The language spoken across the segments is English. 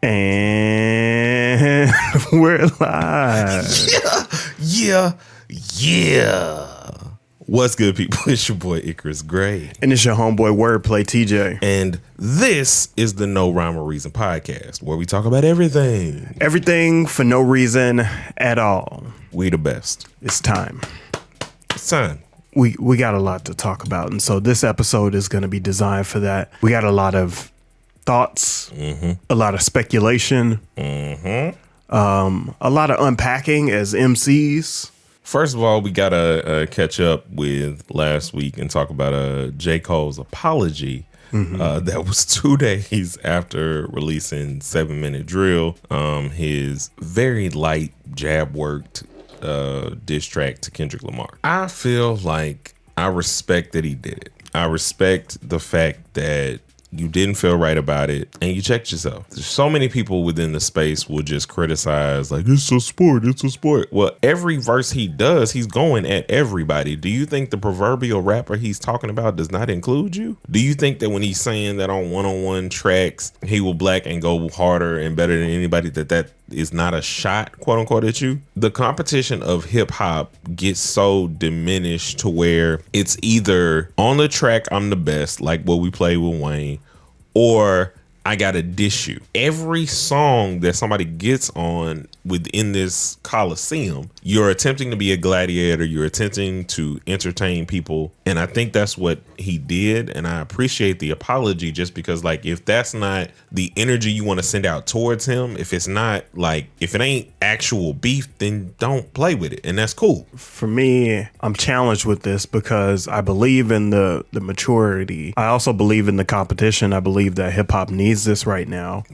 And we're live. Yeah. What's good, people? It's your boy Icarus Gray. And it's your homeboy WordPlay TJ. And this is the No Rhyme or Reason podcast, where we talk about everything. Everything for no reason at all. We the best. It's time. It's time. We got a lot to talk about. And so this episode is going to be designed for that. We got a lot of thoughts, a lot of speculation, a lot of unpacking as MCs. First of all, we got to catch up with last week and talk about J. Cole's apology. That was 2 days after releasing 7 Minute Drill, his very light jab worked diss track to Kendrick Lamar. I feel like I respect that he did it. I respect the fact that you didn't feel right about it and you checked yourself. There's so many people within the space will just criticize like, it's a sport. Well, every verse he does, he's going at everybody. Do you think the proverbial rapper he's talking about does not include you? Do you think that when he's saying that on one-on-one tracks, he will black and go harder and better than anybody, that is not a shot, quote unquote, at you? The competition of hip hop gets so diminished to where it's either on the track, I'm the best, like what we play with Wayne, or I gotta dish you. Every song that somebody gets on within this coliseum, you're attempting to be a gladiator, you're attempting to entertain people, and I think that's what he did, and I appreciate the apology, just because, like, if that's not the energy you want to send out towards him, if it's not, like, if it ain't actual beef, then don't play with it, and that's cool. For me, I'm challenged with this because I believe in the maturity. I also believe in the competition. I believe that hip hop needs this right now.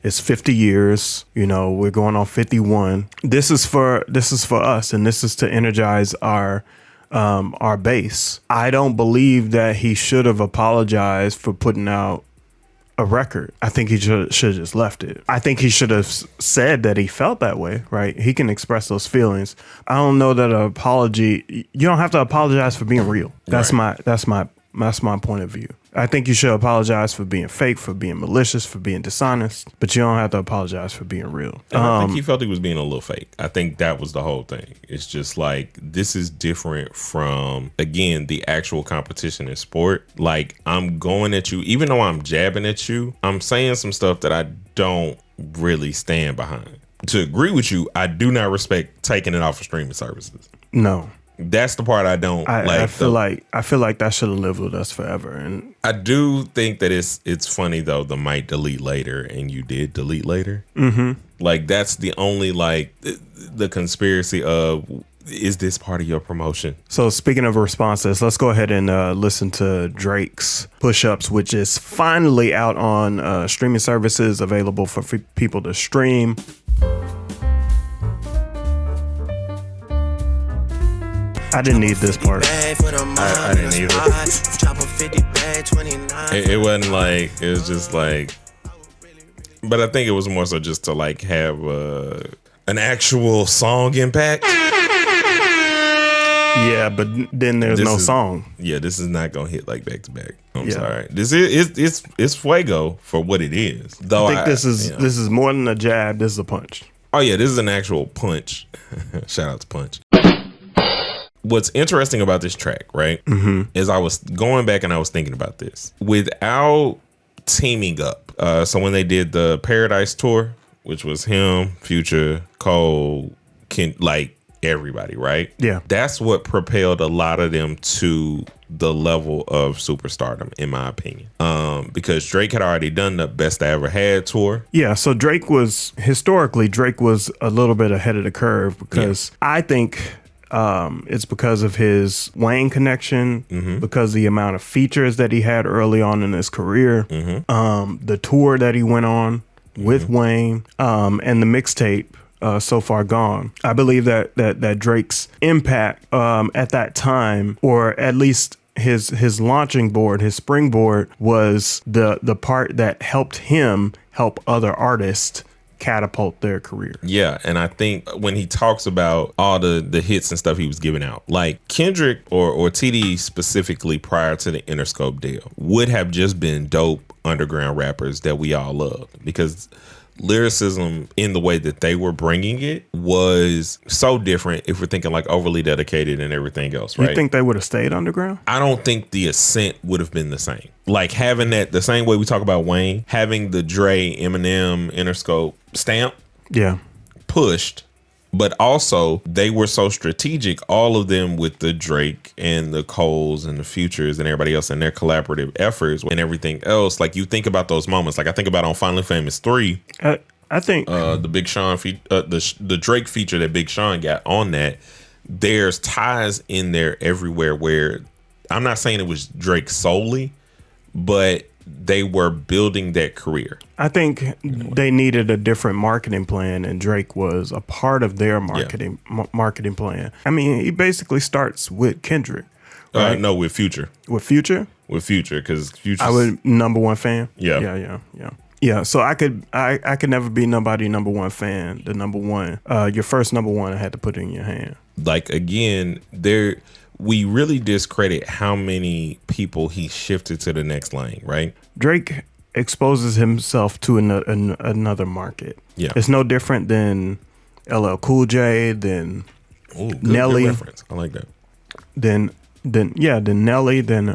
It's 50 years, you know, we're going on 51. This is for us, and this is to energize our base. I don't believe that he should have apologized for putting out a record. I think he should have just left it. I think he should have said that he felt that way, right? He can express those feelings. I don't know that an apology, you don't have to apologize for being real. That's my point of view. I think you should apologize for being fake, for being malicious, for being dishonest, but you don't have to apologize for being real. And I think he felt he was being a little fake. I think that was the whole thing. It's just like, this is different from, again, the actual competition in sport. Like, I'm going at you, even though I'm jabbing at you, I'm saying some stuff that I don't really stand behind. To agree with you, I do not respect taking it off of streaming services. No. That's the part I don't like. I feel like that should have lived with us forever. And I do think that it's funny though, the might delete later, and you did delete later. Like, that's the only, like, the conspiracy of, is this part of your promotion? So speaking of responses, let's go ahead and listen to Drake's Push-Ups, which is finally out on streaming services, available for people to stream. I didn't need this part. I didn't either. It wasn't like, it was just like, but I think it was more so just to, like, have an actual song impact. Yeah, but then there's no song. Yeah, this is not gonna hit like back to back. I'm sorry. This is it's fuego for what it is. Though I think this is more than a jab. This is a punch. Oh yeah, this is an actual punch. Shout out to Punch. What's interesting about this track, right, is I was going back and I was thinking about this. Without teaming up, so when they did the Paradise Tour, which was him, Future, Cole, like everybody, right? Yeah. That's what propelled a lot of them to the level of superstardom, in my opinion. Because Drake had already done the Best I Ever Had tour. Yeah, so Drake was a little bit ahead of the curve because I think it's because of his Wayne connection, because the amount of features that he had early on in his career, the tour that he went on with Wayne, and the mixtape So Far Gone. I believe that Drake's impact at that time, or at least his launching board, his springboard, was the part that helped him help other artists catapult their career. Yeah, and I think when he talks about all the hits and stuff he was giving out, like Kendrick or TD specifically prior to the Interscope deal would have just been dope underground rappers that we all loved, because lyricism in the way that they were bringing it was so different if we're thinking like overly dedicated and everything else, right? You think they would have stayed underground? I don't think the ascent would have been the same. Like having that, the same way we talk about Wayne, having the Dre, Eminem, Interscope stamp pushed, but also they were so strategic, all of them with the Drake and the Coles and the Futures and everybody else and their collaborative efforts and everything else. Like you think about those moments. Like I think about on Finally Famous 3. I think the Big Sean, the Drake feature that Big Sean got on that, there's ties in there everywhere where I'm not saying it was Drake solely, but they were building that career. I think they needed a different marketing plan, and Drake was a part of their marketing plan. I mean, he basically starts with Kendrick. Right? No, with Future. With Future? With Future, because Future. I was number one fan. Yeah. So I could never be nobody number one fan. The number one, your first number one, I had to put it in your hand. Like again, we really discredit how many people he shifted to the next lane, right? Drake exposes himself to another market. Yeah. It's no different than LL Cool J, than Nelly. Good reference. I like that. Then Nelly, then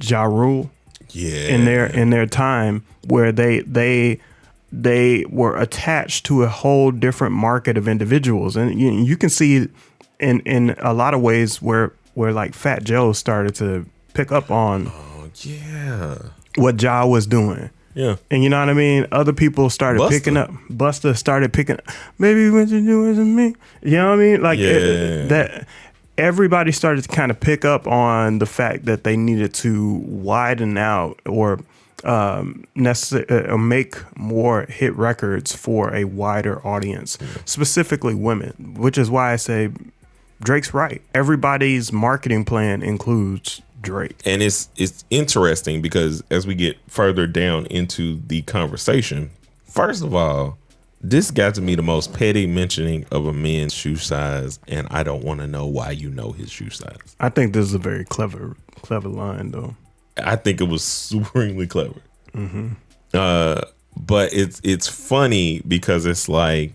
Ja Rule. Yeah. In their time where they were attached to a whole different market of individuals, and you can see in a lot of ways where like Fat Joe started to pick up on what Ja was doing. Yeah. And you know what I mean? Other people started picking up. Busta started picking up. Baby, what you doing to me? You know what I mean? Like that. Everybody started to kind of pick up on the fact that they needed to widen out or make more hit records for a wider audience, specifically women, which is why I say Drake's right. Everybody's marketing plan includes Drake. And it's interesting because as we get further down into the conversation, first of all, this got to me the most petty mentioning of a man's shoe size, and I don't want to know why you know his shoe size. I think this is a very clever line, though. I think it was supremely clever. Mm-hmm. But it's funny because it's like,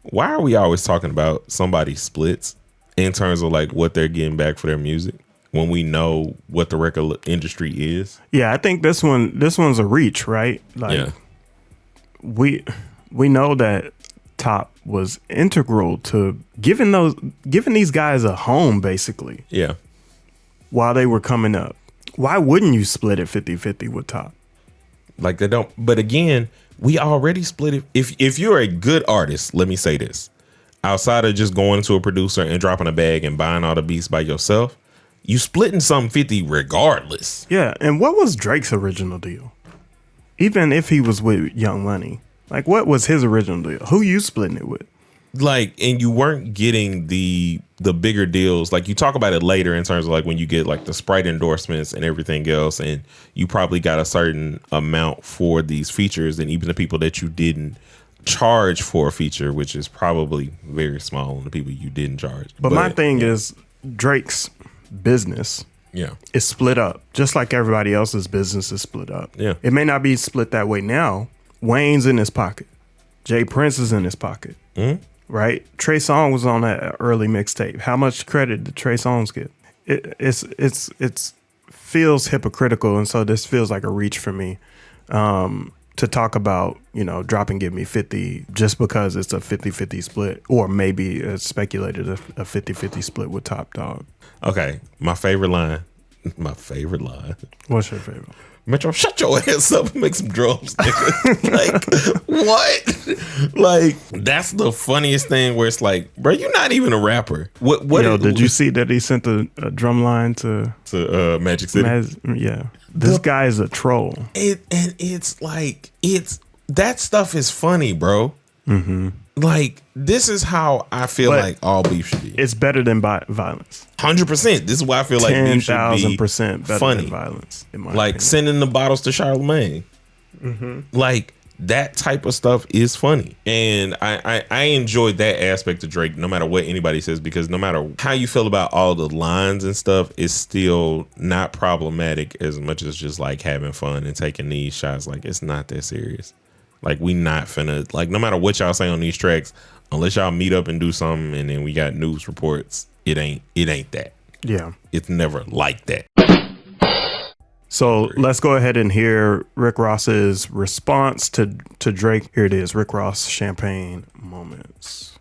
why are we always talking about somebody's splits in terms of like what they're getting back for their music when we know what the record industry is? Yeah, I think this one's a reach, right? Like we know that Top was integral to giving these guys a home, basically. Yeah. While they were coming up. Why wouldn't you split it 50-50 with Top? Like they don't. But again, we already split it. If you're a good artist, let me say this. Outside of just going to a producer and dropping a bag and buying all the beats by yourself, you splitting some 50 regardless. Yeah. And what was Drake's original deal? Even if he was with Young Money. Like, what was his original deal? Who you splitting it with? Like, and you weren't getting the bigger deals. Like, you talk about it later in terms of like when you get like the Sprite endorsements and everything else, and you probably got a certain amount for these features, and even the people that you didn't charge for a feature, which is probably very small on the people you didn't charge. But my thing is Drake's business is split up, just like everybody else's business is split up. Yeah. It may not be split that way now. Wayne's in his pocket. Jay Prince is in his pocket. Mm-hmm. Right? Trey Songz was on that early mixtape. How much credit did Trey Songz get? It's feels hypocritical, and so this feels like a reach for me to talk about, drop and give me 50 just because it's a 50-50 split, or maybe it's speculated a 50-50 split with Top Dog. Okay, my favorite line. What's your favorite? Metro, shut your ass up and make some drums, nigga. Like, what? Like, that's the funniest thing where it's like, bro, you're not even a rapper. What did you see that he sent a drum line to Magic City? This guy is a troll. It's like, that stuff is funny, bro. Mm-hmm. Like, this is how I feel like all beef should be. It's better than violence. 100%. This is why I feel like beef should be 10,000% better funny. than violence. In my like opinion. sending the bottles to Charlemagne. Mm-hmm. Like, that type of stuff is funny. And I enjoyed that aspect of Drake, no matter what anybody says, because no matter how you feel about all the lines and stuff, it's still not problematic as much as just like having fun and taking these shots. Like, it's not that serious. Like, we not finna, like, no matter what y'all say on these tracks, unless y'all meet up and do something and then we got news reports, it ain't that. Yeah. It's never like that. So let's go ahead and hear Rick Ross's response to Drake. Here it is, Rick Ross Champagne Moments.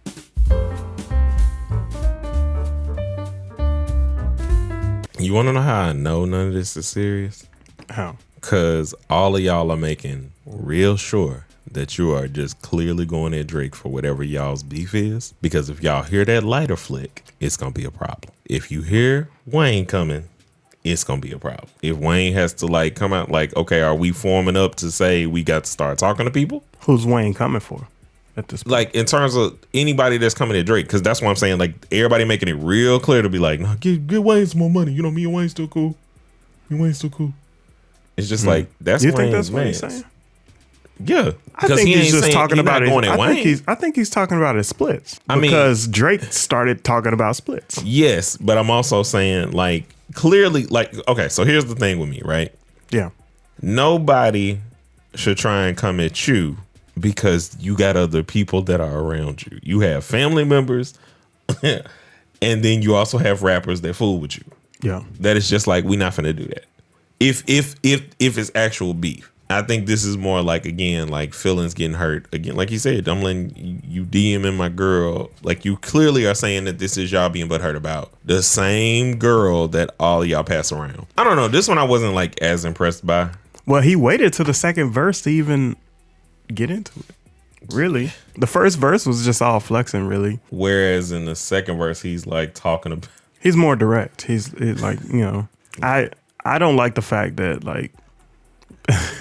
You want to know how I know none of this is serious? How? Because all of y'all are making real sure that you are just clearly going at Drake for whatever y'all's beef is. Because if y'all hear that lighter flick, it's going to be a problem. If you hear Wayne coming, it's going to be a problem. If Wayne has to like come out like, okay, are we forming up to say we got to start talking to people? Who's Wayne coming for at this point? Like, in terms of anybody that's coming at Drake, because that's what I'm saying. Like, everybody making it real clear to be like, no, give Wayne some more money. You know, me and Wayne still cool. Me and Wayne still cool. It's just like, that's you Wayne's think that's what mans. he's saying? Yeah, I think he's just talking about it. Wayne. I think he's talking about his splits. I mean, because Drake started talking about splits. Yes, but I'm also saying, like, clearly, like, okay, so here's the thing with me, right? Yeah. Nobody should try and come at you because you got other people that are around you. You have family members, and then you also have rappers that fool with you. Yeah. That is just like, we're not finna do that. If it's actual beef. I think this is more like, again, like feelings getting hurt. Again, like you said, I'm letting you DMing my girl. Like, you clearly are saying that this is y'all being butthurt about the same girl that all of y'all pass around. I don't know. This one I wasn't like as impressed by. Well, he waited to the second verse to even get into it. Really? The first verse was just all flexing, really. Whereas in the second verse, he's like talking about. He's more direct. He's like, you know, I don't like the fact that like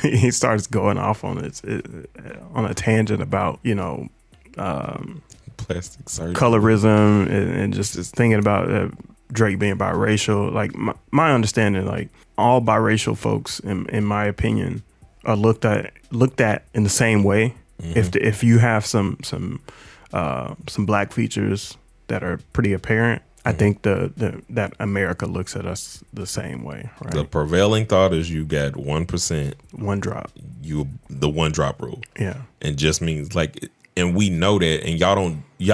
he starts going off on on a tangent about, you know, plastic surgery, colorism, and just thinking about Drake being biracial. Like, my understanding, like, all biracial folks, in my opinion, are looked at in the same way. Mm-hmm. If you have some black features that are pretty apparent, I think that America looks at us the same way, right? The prevailing thought is you got 1%, one drop. The one drop rule. Yeah. And just means like, and we know that, and y'all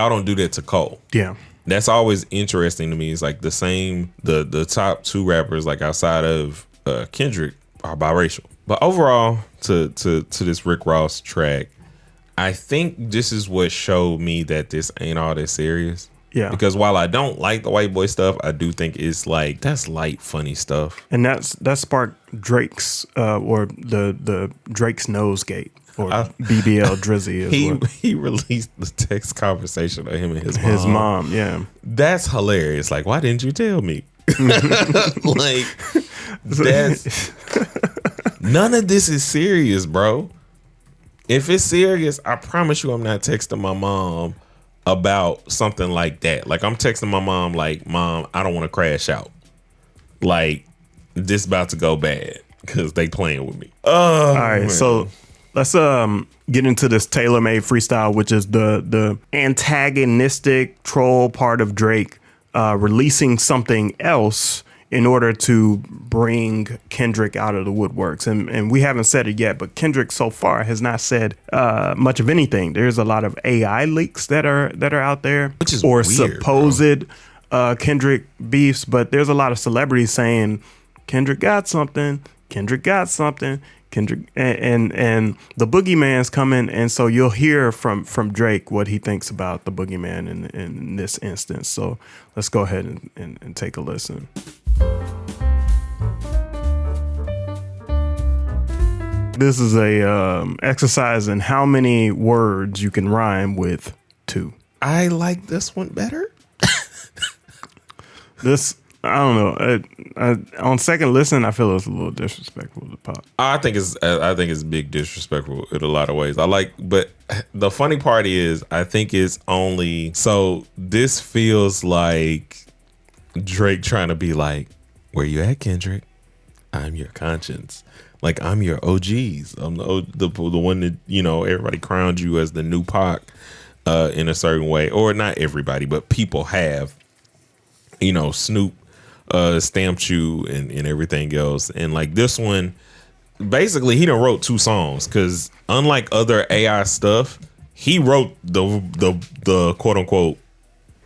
don't do that to Cole. Yeah. That's always interesting to me. It's like the top two rappers, like outside of Kendrick, are biracial. But overall, to this Rick Ross track, I think this is what showed me that this ain't all that serious. Yeah. Because while I don't like the white boy stuff, I do think it's like, that's light, funny stuff. And that sparked Drake's or the Drake's Nosegate, or BBL Drizzy. He released the text conversation of him and his mom. His mom, yeah. That's hilarious. Like, why didn't you tell me? Like, that's none of this is serious, bro. If it's serious, I promise you I'm not texting my mom about something like that. Like, I'm texting my mom like, Mom, I don't want to crash out. Like, this about to go bad because they playing with me. All right, man. So let's get into this Tailor Made freestyle, which is the antagonistic troll part of Drake releasing something else in order to bring Kendrick out of the woodworks. And we haven't said it yet, but Kendrick so far has not said much of anything. There's a lot of AI leaks that are out there, which is or weird, supposed Kendrick beefs, but there's a lot of celebrities saying Kendrick got something, Kendrick got something, Kendrick, and the boogeyman's coming, and so you'll hear from Drake what he thinks about the boogeyman in this instance. So let's go ahead and take a listen. This is a exercise in how many words you can rhyme with two. I like this one better. This, I don't know. On second listen, I feel it's a little disrespectful to Pop. I think it's big disrespectful in a lot of ways. But the funny part is, I think it's only, so this feels like Drake trying to be like, where you at, Kendrick? I'm your conscience. Like, I'm your OGs. I'm the one that, you know, everybody crowned you as the new Pac in a certain way. Or not everybody, but people have. You know, Snoop stamped you and everything else. And like this one, basically he done wrote 2 songs because unlike other AI stuff, he wrote the quote unquote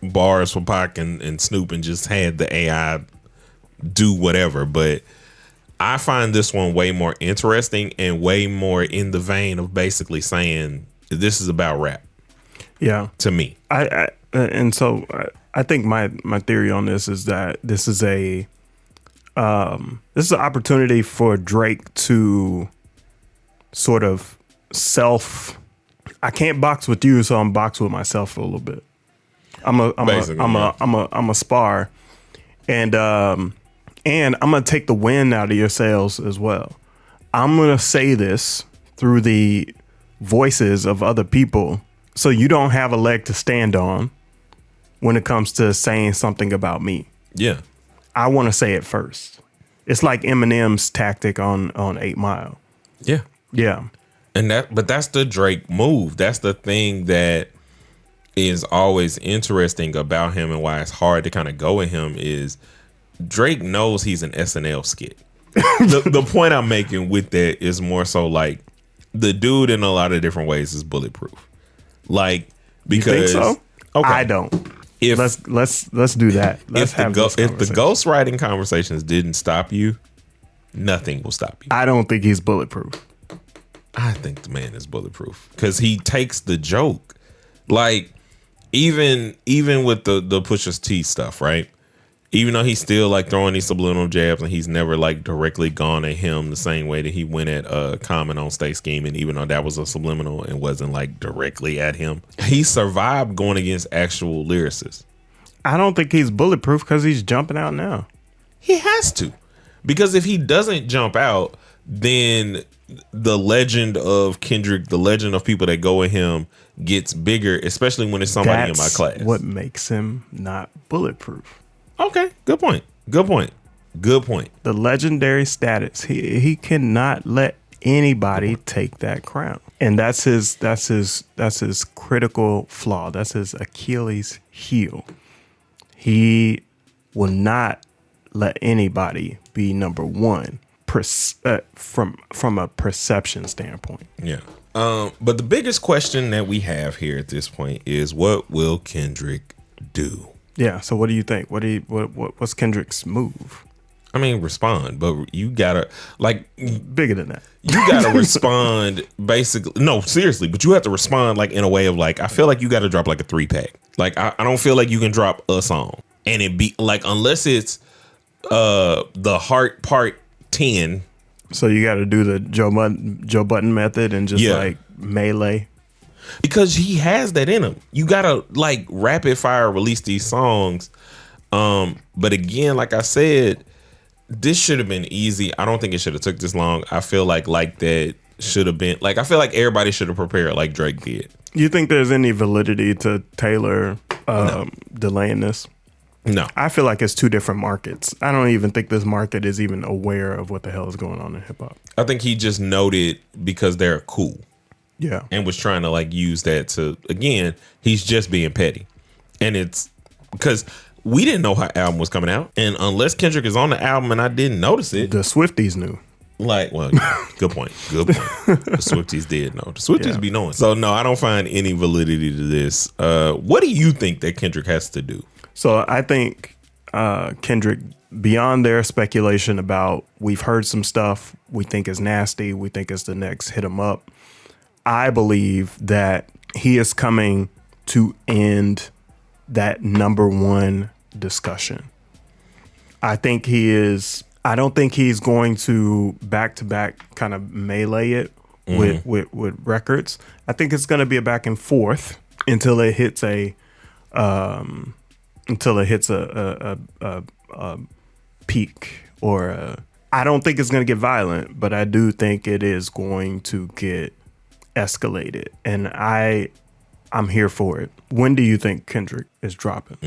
bars for Pac and Snoop and just had the AI do whatever. But I find this one way more interesting and way more in the vein of basically saying this is about rap. Yeah, to me. I think my theory on this is that this is an opportunity for Drake to sort of I can't box with you, so I'm boxed with myself for a little bit. I'm a spar, and I'm gonna take the wind out of your sails as well. I'm gonna say this through the voices of other people, so you don't have a leg to stand on when it comes to saying something about me. Yeah, I want to say it first. It's like Eminem's tactic on 8 Mile. Yeah, yeah. But that's the Drake move. That's the thing that is always interesting about him and why it's hard to kind of go at him is Drake knows he's an SNL skit. The point I'm making with that is more so like the dude in a lot of different ways is bulletproof. Like, because you think so? Okay. I don't. If let's do that. If the ghostwriting conversations didn't stop you, nothing will stop you. I don't think he's bulletproof. I think the man is bulletproof because he takes the joke. Like even with the Pusha T stuff, right? Even though he's still like throwing these subliminal jabs and he's never like directly gone at him the same way that he went at Common on Stay Scheming, even though that was a subliminal and wasn't like directly at him, he survived going against actual lyricists. I don't think he's bulletproof because he's jumping out now. He has to, because if he doesn't jump out, then the legend of Kendrick, the legend of people that go at him gets bigger, especially when it's somebody in my class. What makes him not bulletproof? Okay, good point. The legendary status. He cannot let anybody take that crown, and that's his critical flaw. That's his Achilles heel. He will not let anybody be number one from a perception standpoint. Yeah. But the biggest question that we have here at this point is, what will Kendrick do? Yeah. So what do you think? What's Kendrick's move? I mean, respond, but you gotta like bigger than that. You gotta respond basically. No, seriously, but you have to respond like in a way of like, I feel like you gotta drop like a 3-pack. Like I don't feel like you can drop a song and it be like, unless it's the Heart Part 10. So you got to do the Joe Button method and just like melee. Because he has that in him. You got to like rapid fire release these songs. But again, like I said, this should have been easy. I don't think it should have took this long. I feel like that should have been like, I feel like everybody should have prepared like Drake did. You think there's any validity to Taylor delaying this? No. I feel like it's 2 different markets. I don't even think this market is even aware of what the hell is going on in hip hop. I think he just noted because they're cool. Yeah. And was trying to like use that to, again, he's just being petty. And it's because we didn't know her album was coming out. And unless Kendrick is on the album and I didn't notice it. The Swifties knew. Like, well, good point. The Swifties did know. The Swifties be knowing. So no, I don't find any validity to this. What do you think that Kendrick has to do? So I think Kendrick, beyond their speculation about, we've heard some stuff we think is nasty, we think it's the next hit 'em up. I believe that he is coming to end that number one discussion. I think he is. I don't think he's going to back kind of melee it with records. I think it's going to be a back and forth until it hits a peak, or I don't think it's going to get violent, but I do think it is going to get escalated, and I'm here for it. When do you think Kendrick is dropping?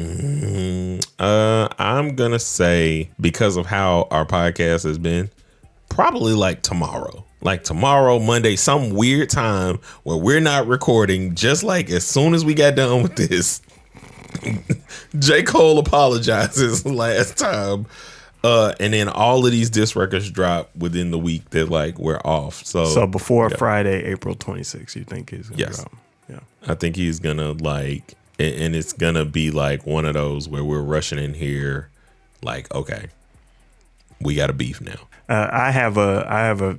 I'm gonna say, because of how our podcast has been, probably like tomorrow. Like tomorrow, Monday, some weird time where we're not recording. Just like as soon as we got done with this, J. Cole apologizes last time. And then all of these disc records drop within the week that like we're off. So before Friday, April 26th, you think he's gonna drop? Yeah. I think he's gonna like, and it's gonna be like one of those where we're rushing in here, like, okay, we got a beef now. I have a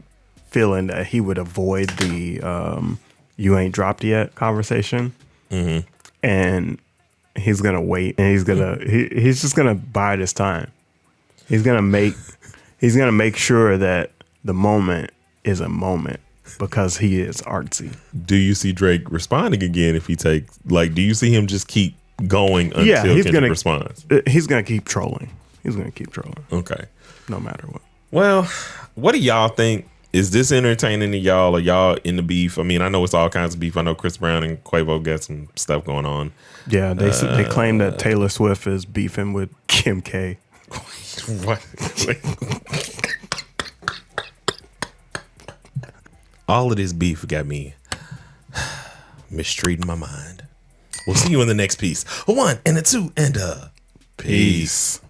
feeling that he would avoid the "you ain't dropped yet" conversation, and he's gonna wait, and he's just gonna bide his time. He's gonna make sure that the moment is a moment because he is artsy. Do you see Drake responding again if he takes like? Do you see him just keep going until Kendrick responds? He's gonna keep trolling. Okay, no matter what. Well, what do y'all think? Is this entertaining to y'all? Are y'all in the beef? I mean, I know it's all kinds of beef. I know Chris Brown and Quavo got some stuff going on. Yeah, they claim that Taylor Swift is beefing with Kim K. What? All of this beef got me mistreating my mind. We'll see you in the next piece. A 1 and a 2 and a peace.